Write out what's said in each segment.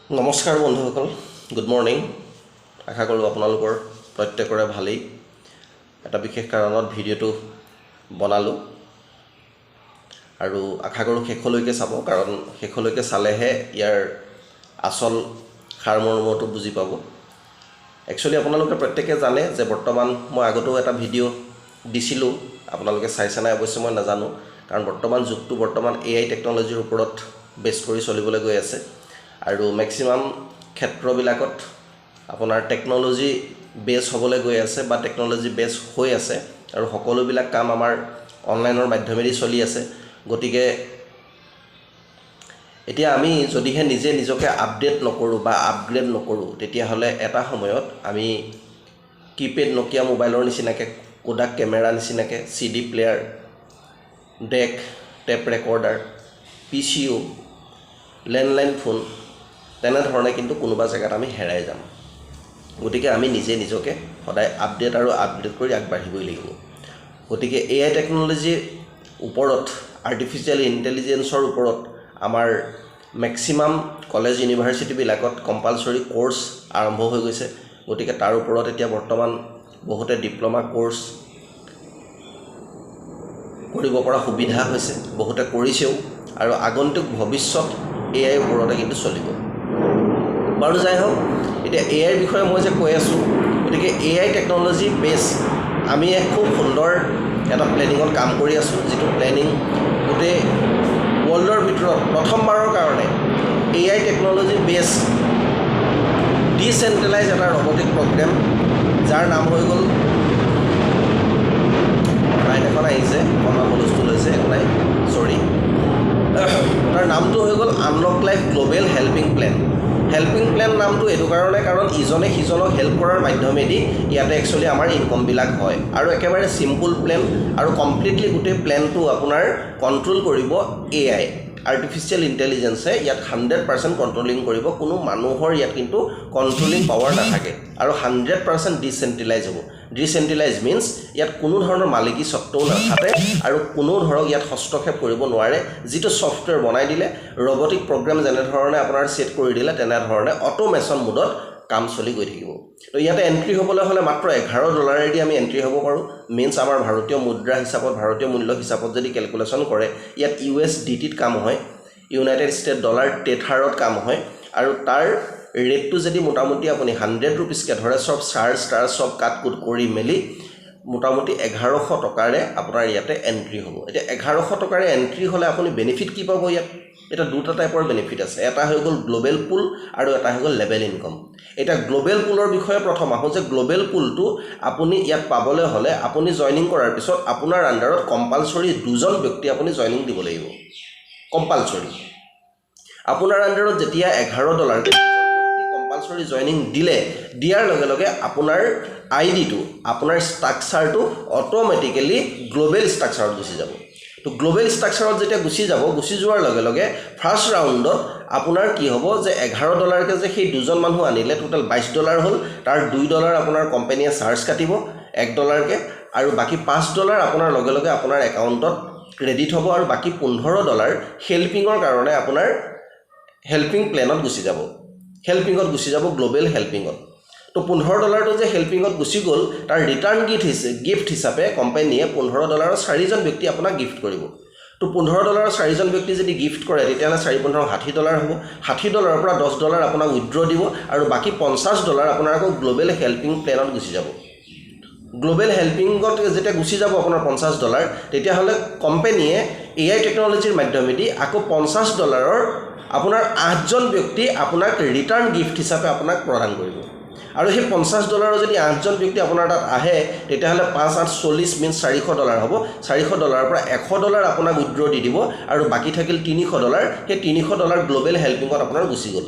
নমস্কাৰ বন্ধুসকল, good morning. আশা কৰোঁ আপোনালোকৰ প্ৰত্যেকৰে ভালেই। এটা বিশেষ কাৰণত ভিডিঅ'টো বনালোঁ আৰু আশা কৰোঁ শেষলৈকে চাব, কাৰণ শেষলৈকে চালেহে ইয়াৰ আচল সাৰমৰ্মটো বুজি পাব। একচুৱেলি আপোনালোকে প্ৰত্যেকে জানে যে বৰ্তমান মই আগতেও এটা ভিডিঅ' দিছিলোঁ, আপোনালোকে চাইছে নাই অৱশ্যে মই নাজানো, কাৰণ বৰ্তমান যুগটো AI টেকন'লজিৰ ওপৰত বেছ কৰি চলিবলৈ গৈ আছে আৰু মেক্সিমাম ক্ষেত্ৰবিলাকত আপোনাৰ টেকন'লজি বেছ হ'বলৈ গৈ আছে বা টেকন'লজি বেছ হৈ আছে আৰু সকলোবিলাক কাম আমাৰ অনলাইনৰ মাধ্যমেদি চলি আছে। গতিকে এতিয়া আমি যদিহে নিজকে আপডেট নকৰোঁ বা আপগ্ৰেড নকৰোঁ, তেতিয়াহ'লে এটা সময়ত আমি কিপেড নকিয়া মোবাইলৰ নিচিনাকৈ, কোডাক কেমেৰা নিচিনাকৈ, CD player, deck, tape recorder, PCO, landline phone, তেনেধৰণে কিন্তু কোনোবা জেগাত আমি হেৰাই যাম। গতিকে আমি নিজকে সদায় আপডেট আৰু আপগ্ৰেড কৰি আগবাঢ়িবই লাগিব। গতিকে AI টেকন'লজিৰ ওপৰত, আৰ্টিফিচিয়েল ইণ্টেলিজেঞ্চৰ ওপৰত আমাৰ মেক্সিমাম কলেজ ইউনিভাৰ্চিটিবিলাকত কম্পালচৰি কোৰ্চ আৰম্ভ হৈ গৈছে। গতিকে তাৰ ওপৰত এতিয়া বৰ্তমান বহুতে ডিপ্ল'মা কোৰ্চ কৰিব পৰা সুবিধা হৈছে, বহুতে কৰিছেও আৰু আগন্তুক ভৱিষ্যত AI ওপৰতে কিন্তু চলিব। বাৰু যাই হওক, এতিয়া AI বিষয়ে মই যে কৈ আছোঁ, গতিকে AI টেকন'লজি বেছ আমি এক খুব সুন্দৰ এটা প্লেনিঙত কাম কৰি আছোঁ, যিটো প্লেনিং গোটেই ৱৰ্ল্ডৰ ভিতৰত প্ৰথমবাৰৰ কাৰণে AI টেকন'লজি বেছ ডিচেণ্ট্ৰেলাইজ এটা ৰবটিক প্ৰগ্ৰেম, যাৰ নাম হৈ গ'ল, লাইন এখন আহিছে, অকণমান বস্তু লৈছে, একো নাই, চৰি, তাৰ নামটো হৈ গ'ল unlock life global helping plane. Helping plane নামটো এইটো কাৰণে, কাৰণ ইজনে সিজনক হেল্প কৰাৰ মাধ্যমেদি ইয়াতে একচুৱেলি আমাৰ ইনকমবিলাক হয় আৰু একেবাৰে চিম্পুল প্লেন আৰু কমপ্লিটলি গোটেই প্লেনটো আপোনাৰ কণ্ট্ৰল কৰিব AI, আৰ্টিফিচিয়েল ইণ্টেলিজেঞ্চে ইয়াত 100% কণ্ট্ৰলিং কৰিব। কোনো মানুহৰ ইয়াত কিন্তু কণ্ট্ৰলিং পাৱাৰ নাথাকে আৰু 100% ডিচেণ্ট্ৰেলাইজ হ'ব। ডিচেণ্ট্ৰেলাইজ মিনছ ইয়াত কোনো ধৰণৰ মালিকী স্বত্বও নাথাকে আৰু কোনো ধৰক ইয়াত হস্তক্ষেপ কৰিব নোৱাৰে। যিটো ছফ্টৱেৰ বনাই দিলে, ৰবটিক প্ৰগ্ৰেম যেনেধৰণে আপোনাৰ ছেট কৰি দিলে, তেনেধৰণে অট'মেশ্যন মোডত কাম চলি গৈ থাকিব। তো ইয়াতে এণ্ট্ৰি হ'বলৈ হ'লে মাত্ৰ $11 আমি এণ্ট্ৰি হ'ব পাৰোঁ। মিনছ আমাৰ ভাৰতীয় মুদ্ৰা হিচাপত, ভাৰতীয় মূল্য হিচাপত যদি কেলকুলেশ্যন কৰে, ইয়াত USDTত কাম হয়, ইউনাইটেড ষ্টেট ডলাৰ টেথাৰত কাম হয় আৰু তাৰ ৰেটটো যদি মোটামুটি আপুনি 100 ৰুপিজকৈ ধৰে, চব চাৰ্জ চব কাট কুট কৰি মেলি মোটামুটি 1100 টকাৰে আপোনাৰ ইয়াতে এণ্ট্ৰি হ'ব। এতিয়া 1100 টকাৰে এণ্ট্ৰি হ'লে আপুনি বেনিফিট কি পাব ইয়াত? এটা দুটা টাইপৰ বেনিফিট আছে। এটা হৈ গ'ল গ্ল'বেল পুল আৰু এটা হৈ গ'ল লেভেল ইনকম। এতিয়া গ্ল'বেল পুলৰ বিষয়ে প্ৰথম আহোঁ যে গ্ল'বেল পুলটো আপুনি ইয়াত পাবলৈ হ'লে আপুনি জইনিং কৰাৰ পিছত আপোনাৰ আণ্ডাৰত কম্পালচৰি 2জন ব্যক্তি আপুনি জইনিং দিব লাগিব, কম্পালচৰি। আপোনাৰ আণ্ডাৰত যেতিয়া $11 কম্পালচৰি জইনিং দিয়াৰ লগে লগে আপোনাৰ আইডিটো, আপোনাৰ ষ্ট্ৰাকচাৰটো অট'মেটিকেলি গ্ল'বেল ষ্ট্ৰাকচাৰত গুচি যাব। তো গ্ল'বেল ষ্ট্ৰাকচাৰত যেতিয়া গুচি যোৱাৰ লগে লগে ফাৰ্ষ্ট ৰাউণ্ডত আপোনাৰ কি হ'ব যে $11কৈ যে সেই 2জন মানুহ আনিলে, টোটেল $22 হ'ল। তাৰ $2 আপোনাৰ কোম্পানীয়ে চাৰ্জ কাটিব $1কৈ, আৰু বাকী $5 আপোনাৰ লগে লগে আপোনাৰ একাউণ্টত ক্ৰেডিট হ'ব আৰু বাকী $15 হেল্পিঙৰ কাৰণে আপোনাৰ হেল্পিং প্লেনত গুচি যাব, গ্ল'বেল হেল্পিঙত। তো $15টো যে হেল্পিঙত গুচি গ'ল, তাৰ ৰিটাৰ্ণ গিফ্ট হিচাপে কোম্পানীয়ে $15 4জন ব্যক্তি আপোনাক গিফ্ট কৰিব। তো $15 4জন ব্যক্তি যদি গিফ্ট কৰে, তেতিয়াহ'লে 4 × 15 $60 হ'ব। $60 পৰা $10 আপোনাক উইথড্ৰ দিব আৰু বাকী $50 আপোনাৰ আকৌ গ্ল'বেল হেল্পিং প্লেনত গুচি যাব। গ্ল'বেল হেল্পিঙত যেতিয়া গুচি যাব আপোনাৰ $50, তেতিয়াহ'লে কোম্পানীয়ে AI টেকন'লজিৰ মাধ্যমেদি আকৌ $50 আপোনাৰ 8জন ব্যক্তি আপোনাক ৰিটাৰ্ণ গিফ্ট হিচাপে আপোনাক প্ৰদান কৰিব। আৰু সেই $50 যদি 8জন ব্যক্তি আপোনাৰ তাত আহে, তেতিয়াহ'লে 5 × 8 = 40, মিনছ $400 হ'ব। $400 পৰা $100 আপোনাক উইথড্ৰ দি দিব আৰু বাকী থাকিল $300। সেই $300 গ্ল'বেল হেল্পিঙত আপোনাৰ গুচি গ'ল।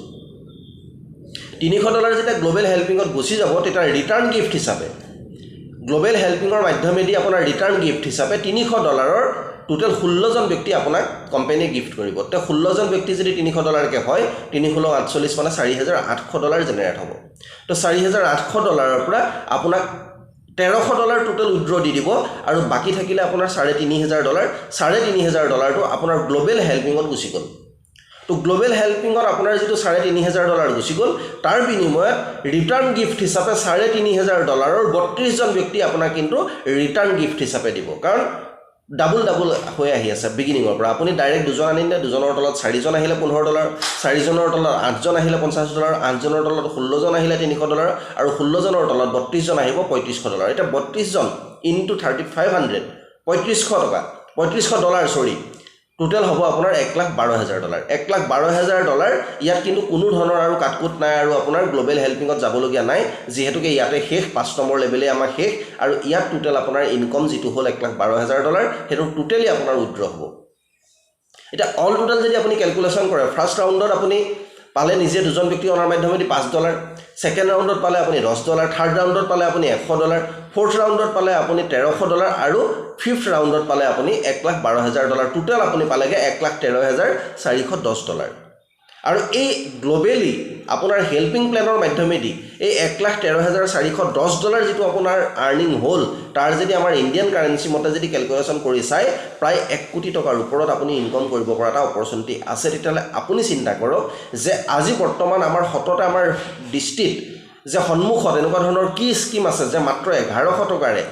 $300 যেতিয়া গ্ল'বেল হেল্পিঙত গুচি যাব, তেতিয়া ৰিটাৰ্ণ গিফ্ট হিচাপে গ্ল'বেল হেল্পিঙৰ মাধ্যমেদি আপোনাৰ ৰিটাৰ্ণ গিফ্ট হিচাপে $300 টোটেল 16জন ব্যক্তি আপোনাক কোম্পানীয়ে গিফ্ট কৰিব। তো 16জন ব্যক্তি যদি $300কৈ হয়, 3 × 48 মানে $4,800 জেনেৰেট হ'ব। তো $4,800 পৰা আপোনাক $1,300 টোটেল উইথড্ৰ দি দিব আৰু বাকী থাকিলে আপোনাৰ $3,500। $3,500টো আপোনাৰ গ্ল'বেল হেল্পিঙত গুচি গ'ল। তো গ্লোবেল হেল্পিঙত আপোনাৰ যিটো $3,500 গুচি গ'ল তাৰ বিনিময়ত ৰিটাৰ্ণ গিফ্ট হিচাপে $3,500 32জন ব্যক্তি আপোনাক কিন্তু ৰিটাৰ্ণ গিফ্ট হিচাপে দিব কাৰণ ডাবল হৈ আহি আছে বিগিনিঙৰ পৰা আপুনি ডাইৰেক্ট দুজন আনিলে দুজনৰ তলত 4জন আহিলে $15 4জনৰ তলত 8জন আহিলে $50 8জনৰ তলত 16জন আহিলে $300 আৰু 16জনৰ তলত 32জন আহিব $3500 এটা 32জন ইনটু 3500 $3500 টকা $3500 সৰি টোটেল হ'ব আপোনাৰ $1,12,000 $1,12,000 ইয়াত কিন্তু কোনো ধৰণৰ আৰু কাটকুট নাই আৰু আপোনাৰ গ্লোবেল হেল্পিঙত যাবলগীয়া নাই যিহেতুকে ইয়াতে শেষ 5 নম্বৰ লেভেলে আমাৰ শেষ আৰু ইয়াত টোটেল আপোনাৰ ইনকম যিটো হ'ল $1,12,000 সেইটো টোটেলি আপোনাৰ উইথড্ৰ হ'ব এটা অল টোটাল যদি আপুনি ক্যালকুলেশন কৰে ফাৰ্স্ট ৰাউণ্ডত আপুনি পালে নিজে দুজন ব্যক্তি অনাৰ মাধ্যমেদি $5 সেকেন্ড ৰাউণ্ডত পালে আপুনি $10 থাৰ্ড ৰাউণ্ডত পালে আপুনি $100 ফোৰ্থ ৰাউণ্ডত পালে আপুনি $1,300 আৰু ফিফথ ৰাউণ্ডত পালে আপুনি $1,12,000 টোটেল আপুনি পালেগে $1,13,410 আৰু এই গ্লোবেলি আপোনাৰ হেল্পিং প্ল্যানৰ মাধ্যমেদি এই $1,13,410 যেটো আপোনাৰ আৰ্নিং হ'ল তাৰ যদি আমাৰ ইণ্ডিয়ান কাৰেন্সি মতে যদি ক্যালকুলেশন কৰি চাই প্ৰায় 1 কোটি টকাৰ ওপৰত আপুনি ইনকম কৰিব পৰা এটা অপৰচুনিটি আছে তেতিয়ালে আপুনি চিন্তা কৰক যে আজি বৰ্তমান আমাৰ হততে আমাৰ ডিস্ট্ৰিক্ট যে সন্মুখত এনেকুৱা ধৰণৰ কি স্কিম আছে যে মাত্ৰ 1100 টকাৰে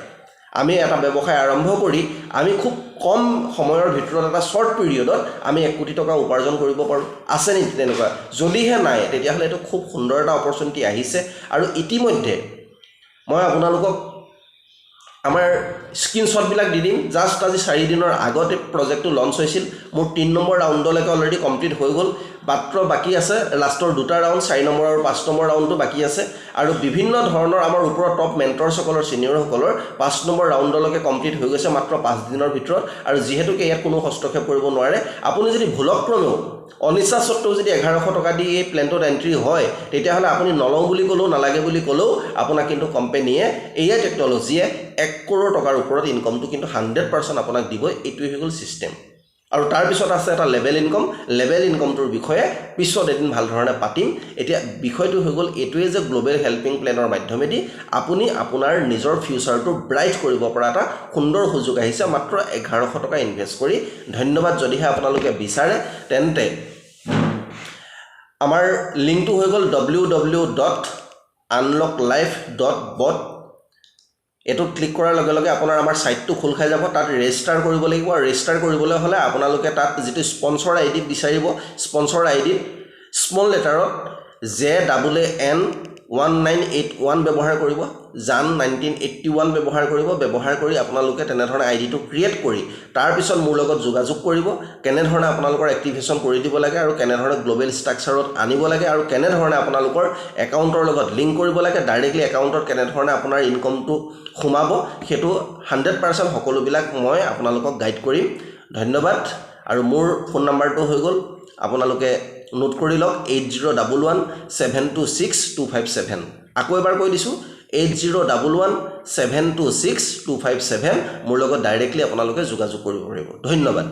আমি এটা ব্যৱসায় আৰম্ভ কৰি আমি খুব কম সময়ৰ ভিতৰত এটা শৰ্ট পিৰিয়ডত আমি 1 কোটি টকা উপাৰ্জন কৰিব পাৰো আছে নি তেনেকুৱা যদিহে নাই তেতিয়াহলে এটা খুব সুন্দৰ এটা অপৰচুনিটি আহিছে আৰু ইতিমধ্যে মই আপোনালোকক আমাৰ স্ক্ৰিনশ্বট বিলাক দি দিম জাস্ট আজি 4 দিনৰ আগতে প্ৰজেক্টটো লঞ্চ হৈছিল মোৰ 3 নম্বৰ ৰাউণ্ডলৈকে অলৰেডি কমপ্লিট হৈ গ'ল মাত্ৰ বাকি আছে লাষ্টৰ দুটা ৰাউণ্ড 4 নম্বৰ আৰু 5 নম্বৰ ৰাউণ্ডটো বাকি আছে আৰু বিভিন্ন ধৰণৰ আমাৰ ওপৰৰ টপ মেন্টৰসকলৰ সিনিয়ৰসকলৰ 5 নম্বৰ ৰাউণ্ডলৈকে কমপ্লিট হৈ গৈছে মাত্ৰ 5 দিনৰ ভিতৰত আৰু যেহেতুকে ইয়াত কোনো হস্তক্ষেপ কৰিব নোৱাৰে আপুনি যদি ভুলক্ৰমেও অনিচ্ছা সত্ত্বেও যদি 1100 টকা দি এই প্লেনটোত এন্ট্ৰি হয় তেতিয়াহলে আপুনি নলওঁ বুলি ক'লেও নালাগে বুলি ক'লেও আপোনাক কিন্তু কোম্পানীয়ে এআই টেকনলজিয়ে 1 কোটি টকাৰ ওপৰত ইনকমটো কিন্তু 100% আপোনাক দিব এইটোই হৈ গ'ল সিস্টেম আৰু তাৰ পিছত আছে এটা লেভেল ইনকমটোৰ বিষয়ে পিছত এদিন ভাল ধৰণে পাতিম এতিয়া বিষয়টো হৈ গ'ল এটোৱে যে গ্লোবেল হেল্পিং প্ল্যানৰ মাধ্যমেদি আপুনি আপোনাৰ নিজৰ ফিউচাৰটো ব্ৰাইট কৰিব পৰা এটা সুন্দৰ সুযোগ আহিছে মাত্ৰ 1100 টকা ইনভেষ্ট কৰি ধন্যবাদ যদিহে আপোনালোকে বিচাৰে তেন্তে আমাৰ লিংকটো হৈ গ'ল www.unlocklife.bot এটো ক্লিক কৰাৰ লগে লগে আপোনাৰ আমাৰ সাইটটো খোল খাই যাব তাত ৰেজিষ্টাৰ কৰিব লাগিব আৰু ৰেজিষ্টাৰ কৰিবলৈ হলে আপোনালোকে তাত যেটো স্পন্সৰ আইডি বিচাৰিব স্পন্সৰ আইডি স্মল লেটাৰত JAN1981 ব্যৱহাৰ কৰিব জান 1981 ব্যৱহাৰ কৰি আপোনালোকে তেনে ধৰণে আইডিটো ক্ৰিয়েট কৰি তাৰ পিছত মোৰ লগত যোগাযোগ কৰিব কেনে ধৰণে আপোনালোকৰ এক্টিভেশন কৰি দিব লাগে আৰু কেনে ধৰণে গ্লোবেল ষ্ট্ৰাকচাৰত আনিব লাগে আৰু কেনে ধৰণে আপোনালোকৰ একাউণ্টৰ লগত লিংক কৰিব লাগে ডাইৰেক্টলি একাউণ্টত কেনে ধৰণে আপোনাৰ ইনকমটো সোমাব হেতু 100% সকলো বিলাক মই আপোনালোকক গাইড কৰিম ধন্যবাদ আৰু মোৰ ফোন নাম্বাৰটো হৈ গ'ল আপোনালোকে নোট কৰি লওক 8011726257 আকৌ এবাৰ কৈ দিছো 8011726257 মোৰ লগত ডাইৰেক্টলি আপোনালোকে যোগাযোগ কৰিব পাৰিব ধন্যবাদ